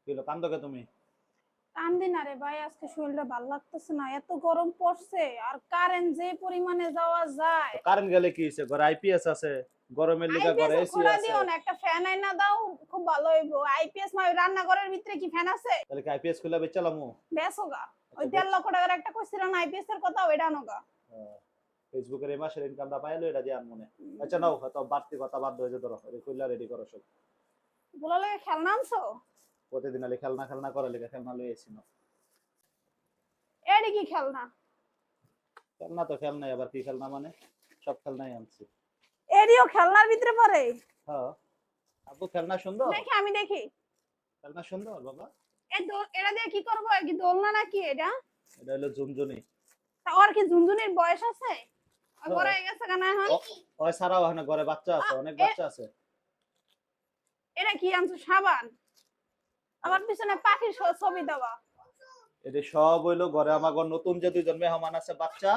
কি হলো, কান্দোকে তুমি? কান্দি না রে ভাই, আজকে শরীরটা ভালো লাগতেছে না, এত গরম পড়ছে আর কারেন্ট যে পরিমাণে যাওয়া যায়। কারেন্ট গেলে কি হইছে? ঘরে আইপিএস আছে, গরমের লিগা আইপিএস ঘরে এর এসি খোলা আছে। দিও না, একটা ফ্যান আইনা দাও, খুব ভালো হইবো। আইপিএস মানে রান্নাঘরের ভিতরে কি ফ্যান আছে? তাহলে কি আইপিএস খুলে বেচালামু? বেসোগা। ওই আচ্ছা 1.5 লক্ষ টাকার একটা কইছিল না আইপিএস এর কথা, ওইটা আনোগা। ফেসবুকের এই মাসের ইনকামটা পাইলো, এটা দিয়ে আনমনে। আচ্ছা নাও, তো বাড়তি কথা বাদ হয়ে যে ধরো এটা খুললা রেডি করো সব। বলা লাগে খেলনা আনছো? প্রতিদিন আলে খেলনা খেলনা করে লেগে খেলনা লই আইছি না। এডি কি খেলনা? খেলনা তো খেলনাই, আবার কি খেলনা মানে? সব খেলনাই আনছি। এডিও খেলনার ভিতরে পড়ে? হ্যাঁ। আপু খেলনা সুন্দর? দেখি আমি দেখি। খেলনা সুন্দর বাবা। এটা দিয়ে কি করবো? কি দোলনা নাকি এটা? এটা হলো ঝুনঝুনি। তা ওর কি ঝুনঝুনির বয়স আছে? ওই হ্যাঁ। বড় হয়ে গেছে কেন এখন? ওই সারাও ওখানে ঘরে বাচ্চা আছে, অনেক বাচ্চা আছে। এটা কি আনছো, সাবান? আমার পিছনে পাখির ছবি দেওয়া। এটা সব হইলো ঘরে আমাগো নতুন যে দুইজন মেহমান আছে, বাচ্চা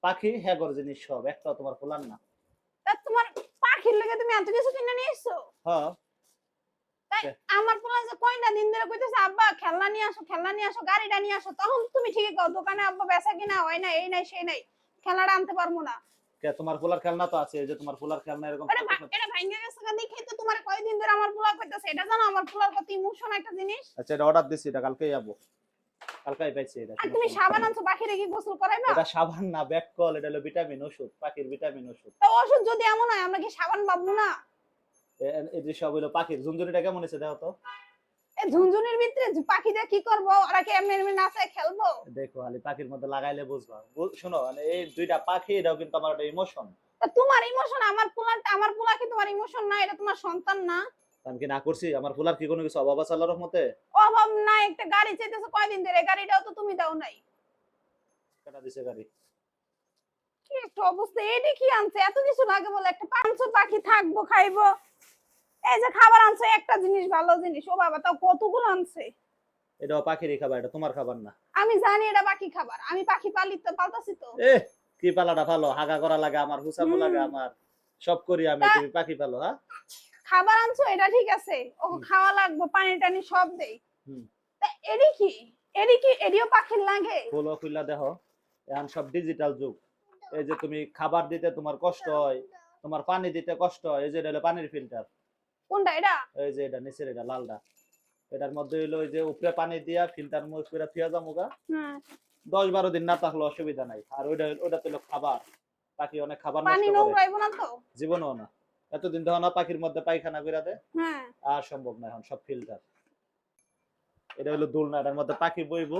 পাখি হ্যাঁ ঘর জিনিস সব, একটাও তোমার খোলার না। তা তোমার পাখির লেগে তুমি এত কিছু কিনে নিয়ে এসছো? হ্যাঁ। তাই আমার পোলা যে কয়টা দিন ধরে কইতেছে আব্বা খেলনা নিয়ে আসো, খেলনা নিয়ে আসো, গাড়িটা নিয়ে আসো, তখন তুমি ঠিকই কও দোকানে আব্বা বেচা কিনা হয় না, এই নাই সেই নাই, খেলনাটা আনতে পারবো না। কে তোমার খোলার খেলনা তো আছে, এই যে তোমার খোলার খেলনা এরকম ছোট ছোট। এটা ভাঙে গেছে কেন দেখে তো তোমার কয়দিন ধরে আমার পোলা কইতেছে, এটা জানো আমার পোলার কত ইমোশন একটা জিনিস। আচ্ছা এটা অর্ডার দিছি, এটা কালকেই যাবো। কালকেই পাইছি এটা। আর তুমি সাবান আনছো পাখিরে কি গোসল করাইবা? এটা সাবান না, ব্যাককল, এটা হলো ভিটামিন ওষুধ, পাখির ভিটামিন ওষুধ। তো ওষুধ যদি এমন হয় আমরা কি সাবান পাবো না? এই যে সব হলো পাখির। ঝুনঝুনিটা কেমন হয়েছে দেখো তো। এই ঝুনঝুনির ভিতরে পাখিটা কি করবো? ওরা কি এমনি এমনি নাচে খেলবো? দেখো খালি পাখির মধ্যে লাগাইলে বুঝবা। শোনো মানে এই দুইটা পাখি, এটাও কিন্তু আমার একটা ইমোশন। তা তোমার ইমোশন, আমার পোলা কি তোমার ইমোশন না? এটা তোমার সন্তান না? আমি কি না করছি? আমার ফুলার কি কোনো কিছু অভাব আছে আল্লাহর রহমতে? অভাব নাই, একটা গাড়ি চাইতেছো কয়দিন ধরে, গাড়িটাও তো তুমি দাও নাই। কেটা দিছে গাড়ি? কি একটা অবস্থা, এইটা কি আনছে? এত কিছু লাগে বলে একটা পাঁচশো পাখি থাকবো খাইবো। এই যে খাবার আনছে, একটা জিনিস ভালো জিনিস, ও বাবা তাও কতগুলো আনছে। এটাও পাখিরই খাবার, এটা তোমার খাবার না। আমি জানি এটা পাখি খাবার, আমি পাখি পালতাছি তো। এ কি পালাটা ভালো, হাগা করা লাগে আমার, হুসামো লাগে আমার, সব করি আমি, তা তুমি পাখি পালো? হ্যাঁ খাবার আনছো এটা ঠিক আছে, ও খাওয়া লাগবে, পানি টানি সব দেই। হুম। তা এডিও পাখির লাগে? ফুলো খুললা দেখো, এখন সব ডিজিটাল যুগ। এই যে তুমি খাবার দিতে তোমার কষ্ট হয়, তোমার পানি দিতে কষ্ট হয়, এই যে এটা হলো পানির ফিল্টার। কোনটা এটা? এই যে এটা নিচের, এটা লালটা, এটার মধ্যে হইলো ওই যে উপরে পানি দিয়া ফিল্টার মুখ করে থিয়া যামুগা। হ্যাঁ। 10-12 দিন না থাকলে অসুবিধা নাই। আর ওটা তো হলো খাবার। পাখি অনেক খাবার পানি নষ্ট করে, নোংরাইবো না তো? জীবনও না। এতদিন দেখো না পাখির মধ্যে পায়খানা করে দেয়, হ্যাঁ। আর সম্ভব না, এখন সব ফিল্টার। এটা হলো দোলনা, এটার মধ্যে পাখি বইবো,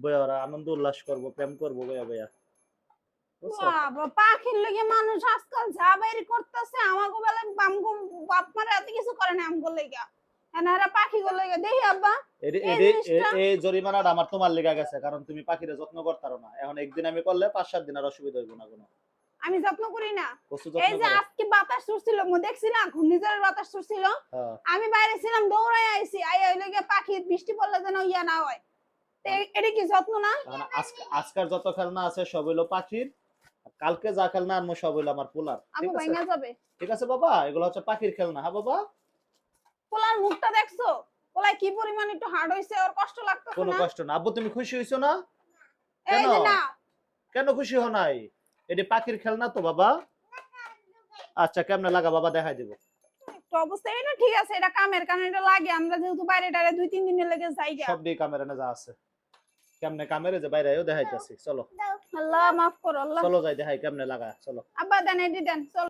বইয়া ওরা আনন্দ উল্লাস করবো, প্রেম করবো বইয়া বইয়া। বুঝছো? বাবা পাখির লেগে মানুষ আজকাল যা বাইরে করতেছে, আমাগো বেলা আমগো বাপ মারা এত কিছু করে না আমগো লেগে, এনারা পাখি গুলো লেগে দেখি আব্বা এই জিনিসটা। এই জরিমানাটা আমার তোমার লেগে গেছে, কারণ তুমি পাখিরে যত্ন করতারো না। এখন একদিন আমি করলে 5-7 দিন আর অসুবিধা হইব না কোনো। আমি যত্ন করি না। কষ্ট এই যত্ন যে করো। আজকে বাতাস ছুটছিল, দেখছিলাম ঘূর্ণিঝড়ের বাতাস ছুটছিল, হ্যাঁ। আমি বাইরে ছিলাম, দৌড়াই আইছি, আই ওই লেগে পাখি বৃষ্টি পড়লে যেন ইয়া না হয়। এটা কি যত্ন না? কারণ আজকার যত খেলনা আছে সব হইলো পাখির, আর কালকে যা খেলনা আনবো সব হইলো আমার পোলার। আবু ঠিক আছে? ভাঙা যাবে। ঠিক আছে বাবা, এগুলো হচ্ছে পাখির খেলনা। হ্যাঁ বাবা। পোলার মুখটা দেখছো? পোলায় কি পরিমাণ একটু হার্ড হইছে, ওর কষ্ট লাগতেছে কোনো না? কষ্ট না। আব্বু তুমি খুশি হইছো না? এই কেন? যে না, কেন খুশি হও নাই? এটি পাখির খেলনা তো বাবা। আচ্ছা কেমনে লাগা বাবা দেখাই দিব। তো অবস্থা এটা ঠিক আছে, এটা কামের কারণে এটা লাগে, আমরা যেহেতু বাইরে টারে 2-3 দিনের লেগে যাই গা। সব দিয়ে ক্যামেরা যা আছে, কেমনে ক্যামেরা যে বাইরেও দেখাইতেছি। চলো আল্লাহ মাফ করো আল্লাহ। চলো যাই দেখাই কেমনে লাগা, চলো। আব্বা দেন এডি দেন, চলো।